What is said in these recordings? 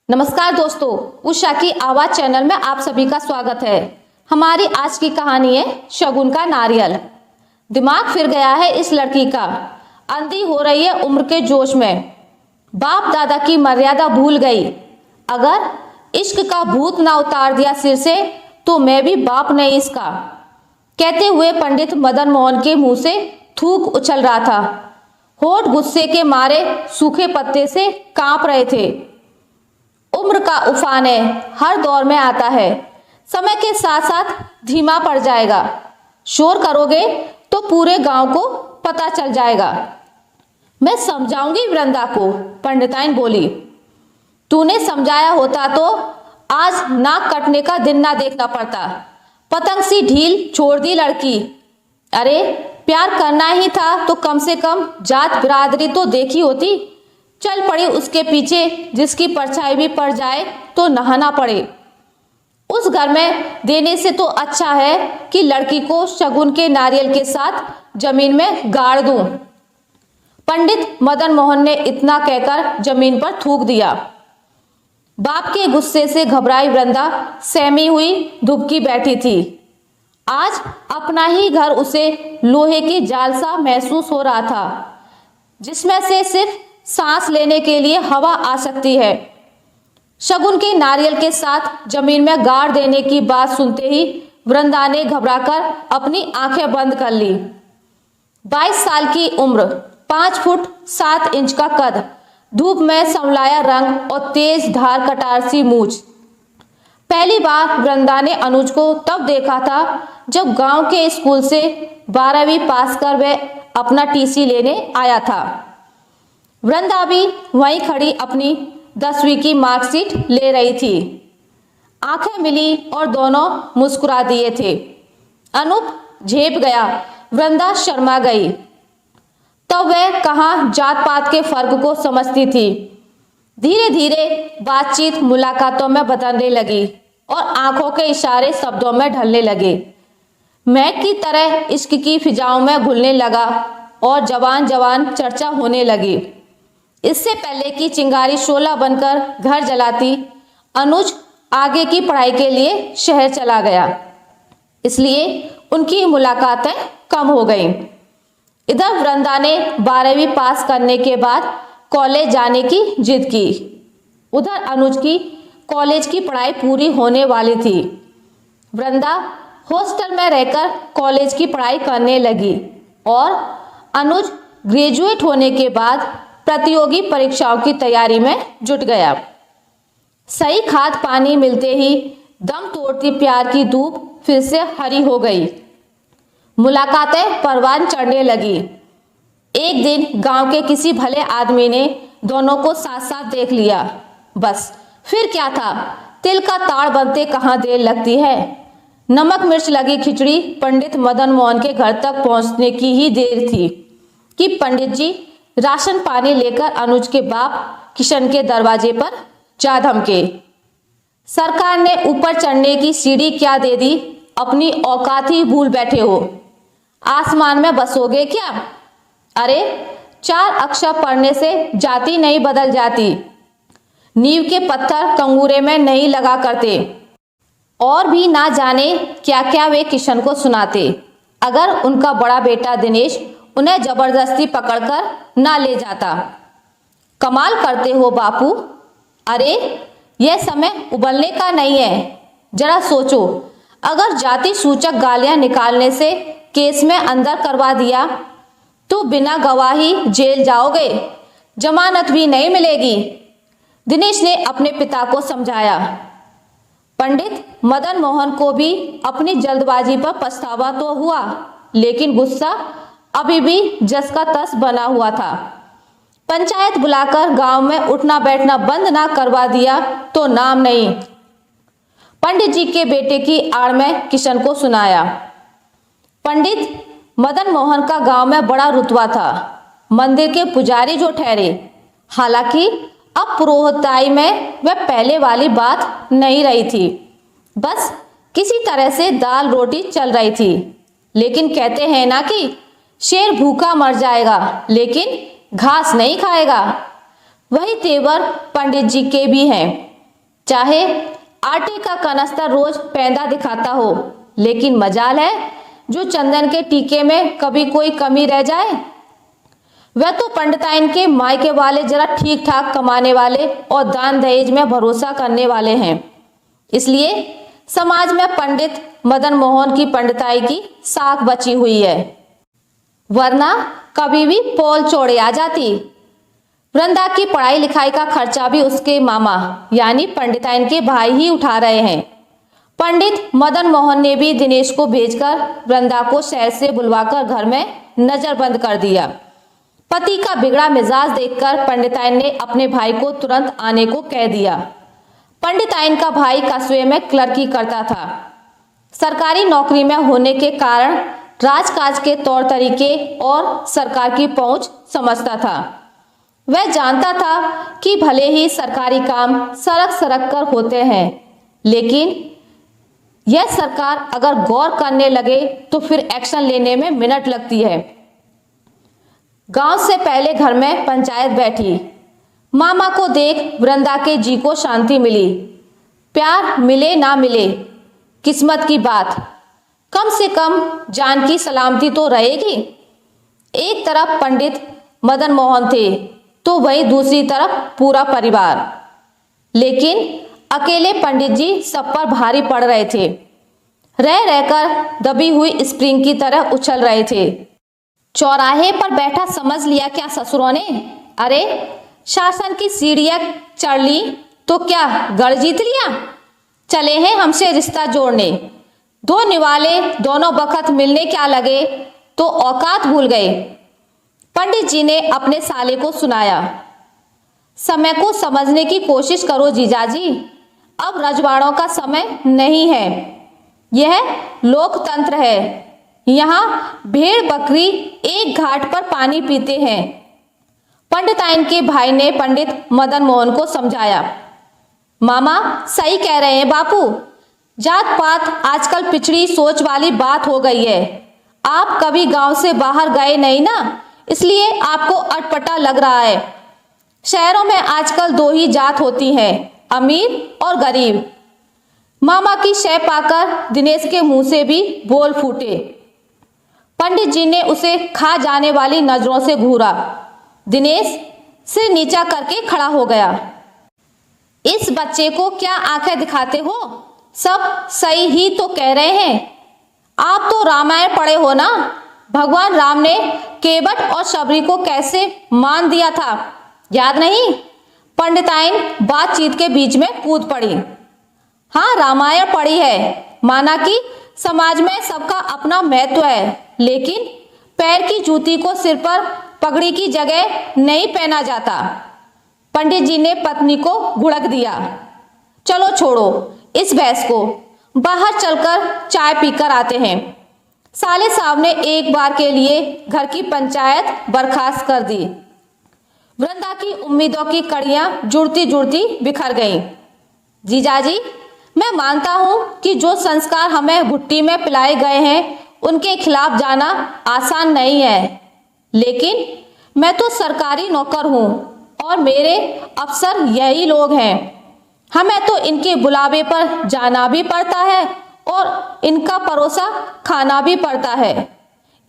नमस्कार दोस्तों, उषा की आवाज चैनल में आप सभी का स्वागत है। हमारी आज की कहानी है शगुन का नारियल। दिमाग फिर गया है इस लड़की का, अंधी हो रही है उम्र के जोश में। बाप दादा की मर्यादा भूल गई। अगर इश्क का भूत ना उतार दिया सिर से तो मैं भी बाप नहीं इसका। कहते हुए पंडित मदन मोहन के मुंह से थूक उछल रहा था। होठ गुस्से के मारे सूखे पत्ते से कांप रहे थे। उम्र का उफान है, हर दौर में आता है, समय के साथ साथ धीमा पड़ जाएगा। शोर करोगे तो पूरे गांव को पता चल जाएगा। मैं समझाऊंगी वृंदा को, पंडिताइन बोली। तूने समझाया होता तो आज नाक कटने का दिन ना देखना पड़ता। पतंग सी ढील छोड़ दी लड़की। अरे प्यार करना ही था तो कम से कम जात बिरादरी तो देखी होती। चल पड़ी उसके पीछे, जिसकी परछाई भी पड़ जाए तो नहाना पड़े। उस घर में देने से तो अच्छा है कि लड़की को शगुन के नारियल के साथ जमीन में गाड़ दूं। पंडित मदन मोहन ने इतना कहकर जमीन पर थूक दिया। बाप के गुस्से से घबराई वृंदा सहमी हुई दुबकी बैठी थी। आज अपना ही घर उसे लोहे की जाल सा महसूस हो रहा था, जिसमें से सिर्फ सांस लेने के लिए हवा आ सकती है। शगुन के नारियल के साथ जमीन में गाड़ देने की बात सुनते ही वृंदा ने घबराकर अपनी आंखें बंद कर ली। 22 साल की उम्र, 5 फुट 7 इंच का कद, धूप में संवलाया रंग और तेज धार कटार सी मूछ। पहली बार वृंदा ने अनुज को तब देखा था जब गांव के स्कूल से 12वीं पास कर वह अपना टीसी लेने आया था। वृंदा भी वहीं खड़ी अपनी 10वीं की मार्कशीट ले रही थी। आंखें मिली और दोनों मुस्कुरा दिए थे। अनूप झेप गया, वृंदा शर्मा गई। तब वह कहाँ जात पात के फर्क को समझती थी। धीरे धीरे बातचीत मुलाकातों में बदलने लगी और आंखों के इशारे शब्दों में ढलने लगे। महक की तरह इश्क की फिजाओं में घुलने लगा और जवान जवान चर्चा होने लगी। इससे पहले कि चिंगारी शोला बनकर घर जलाती, अनुज आगे की पढ़ाई के लिए शहर चला गया, इसलिए उनकी मुलाकातें कम हो गईं। इधर वृंदा ने 12वीं पास करने के बाद कॉलेज जाने की जिद की। उधर अनुज की कॉलेज की पढ़ाई पूरी होने वाली थी। वृंदा हॉस्टल में रहकर कॉलेज की पढ़ाई करने लगी और अनुज ग्रेजुएट होने के बाद प्रतियोगी परीक्षाओं की तैयारी में जुट गया। सही खाद पानी मिलते ही दम तोड़ती प्यार की धूप फिर से हरी हो गई। मुलाकातें परवान चढ़ने लगी। एक दिन गांव के किसी भले आदमी ने दोनों को साथ साथ देख लिया। बस फिर क्या था, तिल का ताड़ बनते कहाँ देर लगती है। नमक मिर्च लगी खिचड़ी पंडित मदन मोहन के घर तक पहुंचने की ही देर थी कि पंडित जी राशन पानी लेकर अनुज के बाप किशन के दरवाजे पर जा धमके। सरकार ने ऊपर चढ़ने की सीढ़ी क्या दे दी, अपनी औकात ही भूल बैठे हो। आसमान में बसोगे क्या? अरे 4 अक्षर पढ़ने से जाति नहीं बदल जाती। नींव के पत्थर कंगूरे में नहीं लगा करते। और भी ना जाने क्या क्या वे किशन को सुनाते अगर उनका बड़ा बेटा दिनेश उन्हें जबरदस्ती पकड़कर ना ले जाता। कमाल करते हो बापू। अरे यह समय उबलने का नहीं है। जरा सोचो, अगर जाति सूचक गालियां निकालने से केस में अंदर करवा दिया तो बिना गवाही जेल जाओगे, जमानत भी नहीं मिलेगी। दिनेश ने अपने पिता को समझाया। पंडित मदन मोहन को भी अपनी जल्दबाजी पर पछतावा तो हुआ, लेकिन गुस्सा अभी भी जस का तस बना हुआ था। पंचायत बुलाकर गांव में उठना बैठना बंद ना करवा दिया तो नाम नहीं। पंडित जी के बेटे की आड़ में किशन को सुनाया। पंडित मदन मोहन का गांव में बड़ा रुतबा था, मंदिर के पुजारी जो ठहरे। हालांकि अब पुरोहिताई में वह पहले वाली बात नहीं रही थी, बस किसी तरह से दाल रोटी चल रही थी। लेकिन कहते हैं ना कि शेर भूखा मर जाएगा लेकिन घास नहीं खाएगा। वही तेवर पंडित जी के भी हैं। चाहे आटे का कनस्तर रोज पैंदा दिखाता हो, लेकिन मजाल है जो चंदन के टीके में कभी कोई कमी रह जाए। वह तो पंडिताइन के मायके वाले जरा ठीक ठाक कमाने वाले और दान दहेज में भरोसा करने वाले हैं, इसलिए समाज में पंडित मदन मोहन की पंडिताई की साख बची हुई है, वरना कभी भी पोल चौड़े आ जाती। वृंदा की पढ़ाई लिखाई का खर्चा भी उसके मामा यानी पंडिताइन के भाई ही उठा रहे हैं। पंडित मदन मोहन ने भी दिनेश को भेजकर वृंदा को शहर से बुलवाकर घर में नजरबंद कर दिया। पति का बिगड़ा मिजाज देखकर पंडिताइन ने अपने भाई को तुरंत आने को कह दिया। पंडिताइन का भाई कस्बे में क्लर्की करता था। सरकारी नौकरी में होने के कारण राजकाज के तौर तरीके और सरकार की पहुंच समझता था। वह जानता था कि भले ही सरकारी काम सरक सरक कर होते हैं, लेकिन यह सरकार अगर गौर करने लगे तो फिर एक्शन लेने में मिनट लगती है। गांव से पहले घर में पंचायत बैठी। मामा को देख वृंदा के जी को शांति मिली। प्यार मिले ना मिले किस्मत की बात, कम से कम जान की सलामती तो रहेगी। एक तरफ पंडित मदन मोहन थे तो वहीं दूसरी तरफ पूरा परिवार, लेकिन अकेले पंडित जी सब पर भारी पड़ रहे थे। रह रहकर दबी हुई स्प्रिंग की तरह उछल रहे थे। चौराहे पर बैठा समझ लिया क्या ससुरों ने? अरे शासन की सीढ़ियां चढ़ ली तो क्या गढ़ जीत लिया? चले हैं हमसे रिश्ता जोड़ने। दो निवाले दोनों बखत मिलने क्या लगे तो औकात भूल गए। पंडित जी ने अपने साले को सुनाया। समय को समझने की कोशिश करो जीजाजी, अब रजवाड़ों का समय नहीं है। यह लोकतंत्र है। यहाँ भेड़ बकरी एक घाट पर पानी पीते हैं। पंडिताइन के भाई ने पंडित मदन मोहन को समझाया। मामा सही कह रहे हैं बापू, जात पात आजकल पिछड़ी सोच वाली बात हो गई है। आप कभी गांव से बाहर गए नहीं ना, इसलिए आपको अटपटा लग रहा है। शहरों में आजकल दो ही जात होती हैं, अमीर और गरीब। मामा की शय पाकर दिनेश के मुंह से भी बोल फूटे। पंडित जी ने उसे खा जाने वाली नजरों से घूरा। दिनेश सिर नीचा करके खड़ा हो गया। इस बच्चे को क्या आंखें दिखाते हो? सब सही ही तो कह रहे हैं। आप तो रामायण पढ़े हो ना? भगवान राम ने केवट और शबरी को कैसे मान दिया था, याद नहीं? पंडिताइन बातचीत के बीच में कूद पड़ी। हाँ रामायण पढ़ी है, माना कि समाज में सबका अपना महत्व है, लेकिन पैर की जूती को सिर पर पगड़ी की जगह नहीं पहना जाता। पंडित जी ने पत्नी को घुड़क दिया। चलो छोड़ो इस बहस को, बाहर चलकर चाय पीकर आते हैं। साले साहब ने एक बार के लिए घर की पंचायत बर्खास्त कर दी। वृंदा की उम्मीदों की कड़ियां जुड़ती जुड़ती बिखर गईं। जीजाजी, मैं मानता हूं कि जो संस्कार हमें भुट्टी में पिलाए गए हैं उनके खिलाफ जाना आसान नहीं है, लेकिन मैं तो सरकारी नौकर हूं और मेरे अफसर यही लोग हैं। हमें तो इनके बुलावे पर जाना भी पड़ता है और इनका परोसा खाना भी पड़ता है।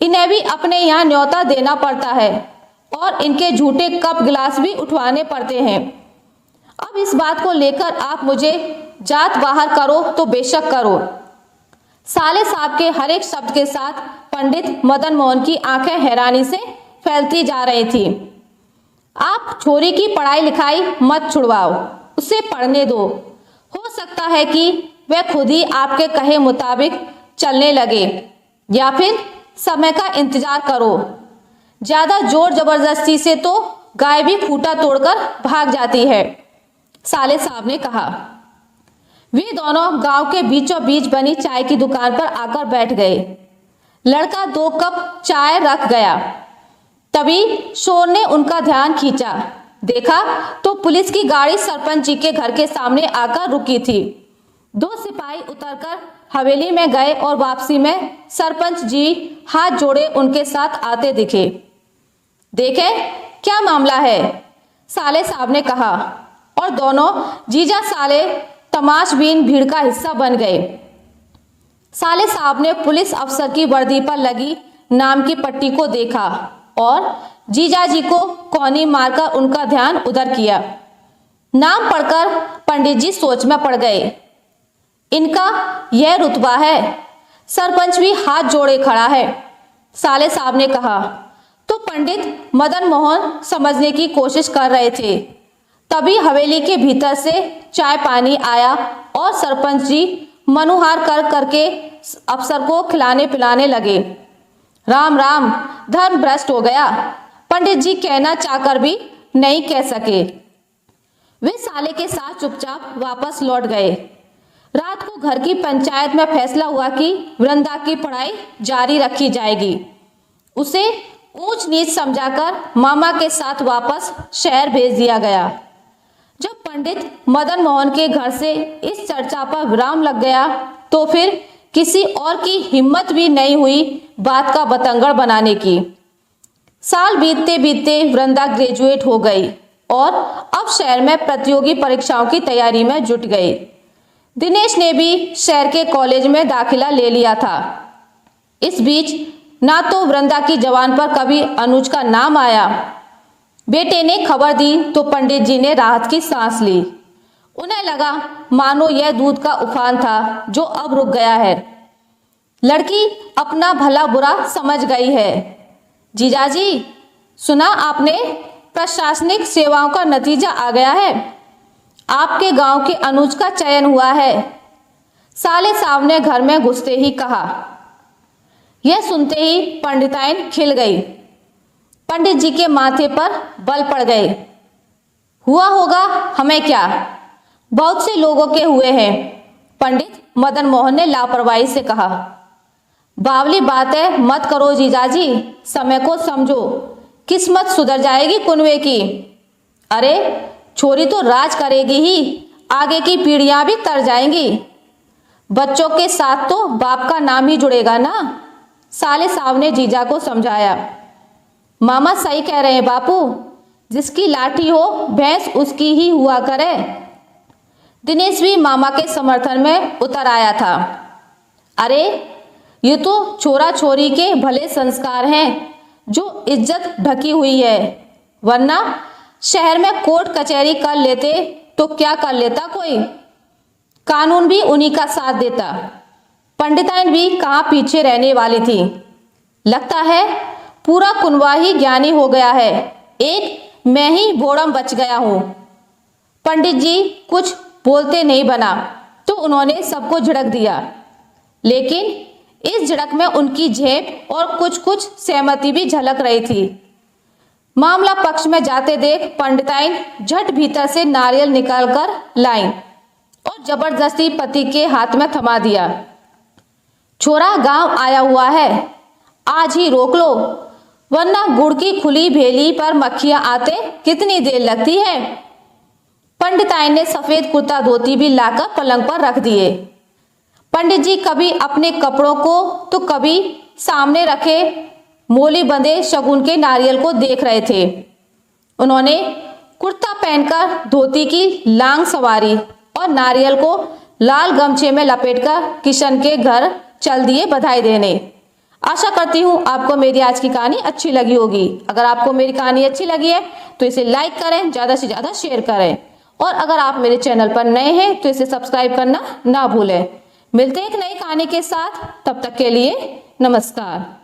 इन्हें भी अपने यहाँ न्योता देना पड़ता है और इनके झूठे कप गिलास भी उठवाने पड़ते हैं। अब इस बात को लेकर आप मुझे जात बाहर करो तो बेशक करो। साले साहब के हर एक शब्द के साथ पंडित मदन मोहन की आंखें हैरानी से फैलती जा रही थी। आप छोरी की पढ़ाई लिखाई मत छुड़वाओ, उसे पढ़ने दो। हो सकता है कि वह खुद ही आपके कहे मुताबिक चलने लगे, या फिर समय का इंतजार करो। ज्यादा जोर जबरदस्ती से तो गाय भी खूंटा तोड़कर भाग जाती है, साले साहब ने कहा। वे दोनों गांव के बीचों बीच बनी चाय की दुकान पर आकर बैठ गए। लड़का 2 कप चाय रख गया। तभी शोर ने उनका ध्यान खींचा। देखा तो पुलिस की गाड़ी सरपंच जी के घर के सामने आकर रुकी थी। 2 सिपाही उतरकर हवेली में गए और वापसी में सरपंच जी हाथ जोड़े उनके साथ आते दिखे। देखे क्या मामला है, साले साहब ने कहा, और दोनों जीजा साले तमाशबीन भीड़ का हिस्सा बन गए। साले साहब ने पुलिस अफसर की वर्दी पर लगी नाम की पट्टी को देखा और जीजाजी को कौनी मारकर उनका ध्यान उधर किया। नाम पढ़कर पंडित जी सोच में पड़ गए। इनका यह रुतबा है। सरपंच भी हाथ जोड़े खड़ा है। साले साहब ने कहा। तो पंडित मदन मोहन समझने की कोशिश कर रहे थे। तभी हवेली के भीतर से चाय पानी आया और सरपंच जी मनुहार कर करके अफसर को खिलाने पिलाने लगे। राम राम, धर्म भ्रष्ट हो गया, पंडित जी कहना चाहकर भी नहीं कह सके। वे साले के साथ चुपचाप वापस लौट गए। रात को घर की पंचायत में फैसला हुआ कि वृंदा की पढ़ाई जारी रखी जाएगी। उसे ऊंच नीच समझाकर मामा के साथ वापस शहर भेज दिया गया। जब पंडित मदन मोहन के घर से इस चर्चा पर विराम लग गया तो फिर किसी और की हिम्मत भी नहीं हुई बात का बतंगड़ बनाने की। साल बीतते बीतते वृंदा ग्रेजुएट हो गई और अब शहर में प्रतियोगी परीक्षाओं की तैयारी में जुट गई। दिनेश ने भी शहर के कॉलेज में दाखिला ले लिया था। इस बीच ना तो वृंदा की जबान पर कभी अनुज का नाम आया। बेटे ने खबर दी तो पंडित जी ने राहत की सांस ली। उन्हें लगा मानो यह दूध का उफान था जो अब रुक गया है। लड़की अपना भला बुरा समझ गई है। जीजाजी, सुना आपने, प्रशासनिक सेवाओं का नतीजा आ गया है। आपके गांव के अनुज का चयन हुआ है, साले साहब ने घर में घुसते ही कहा। यह सुनते ही पंडिताइन खिल गई। पंडित जी के माथे पर बल पड़ गए। हुआ होगा, हमें क्या, बहुत से लोगों के हुए हैं, पंडित मदन मोहन ने लापरवाही से कहा। बावली बात है मत करो जीजाजी, समय को समझो, किस्मत सुधर जाएगी कुनवे की। अरे छोरी तो राज करेगी ही, आगे की पीढ़ियां भी तर जाएंगी। बच्चों के साथ तो बाप का नाम ही जुड़ेगा ना, साले साहब ने जीजा को समझाया। मामा सही कह रहे हैं बापू, जिसकी लाठी हो भैंस उसकी ही हुआ करे। दिनेश भी मामा के समर्थन में उतर आया था। अरे ये तो छोरा छोरी के भले संस्कार हैं जो इज्जत ढकी हुई है, वरना शहर में कोर्ट कचहरी कर लेते तो क्या कर लेता कोई, कानून भी उन्हीं का साथ देता। पंडिताइन भी कहाँ पीछे रहने वाली थी। लगता है पूरा कुनवा ही ज्ञानी हो गया है, एक मैं ही भोड़म बच गया हूँ। पंडित जी कुछ बोलते नहीं बना तो उन्होंने सबको झिड़क दिया, लेकिन इस झिड़क में उनकी झेप और कुछ कुछ सहमति भी झलक रही थी। मामला पक्ष में जाते देख पंडिताइन झट भीतर से नारियल निकालकर लाईं और जबरदस्ती पति के हाथ में थमा दिया। छोरा गांव आया हुआ है, आज ही रोक लो, वरना गुड़ की खुली भेली पर मक्खियां आते कितनी देर लगती है। पंडिताइन ने सफेद कुर्ता धोती भी लाकर पलंग पर रख दिए। पंडित जी कभी अपने कपड़ों को तो कभी सामने रखे मोली बंधे शगुन के नारियल को देख रहे थे। उन्होंने कुर्ता पहनकर धोती की लांग संवारी और नारियल को लाल गमछे में लपेटकर किशन के घर चल दिए बधाई देने। आशा करती हूँ आपको मेरी आज की कहानी अच्छी लगी होगी। अगर आपको मेरी कहानी अच्छी लगी है तो इसे लाइक करें, ज़्यादा से ज़्यादा शेयर करें और अगर आप मेरे चैनल पर नए हैं तो इसे सब्सक्राइब करना ना भूलें। मिलते हैं एक नई कहानी के साथ, तब तक के लिए नमस्कार।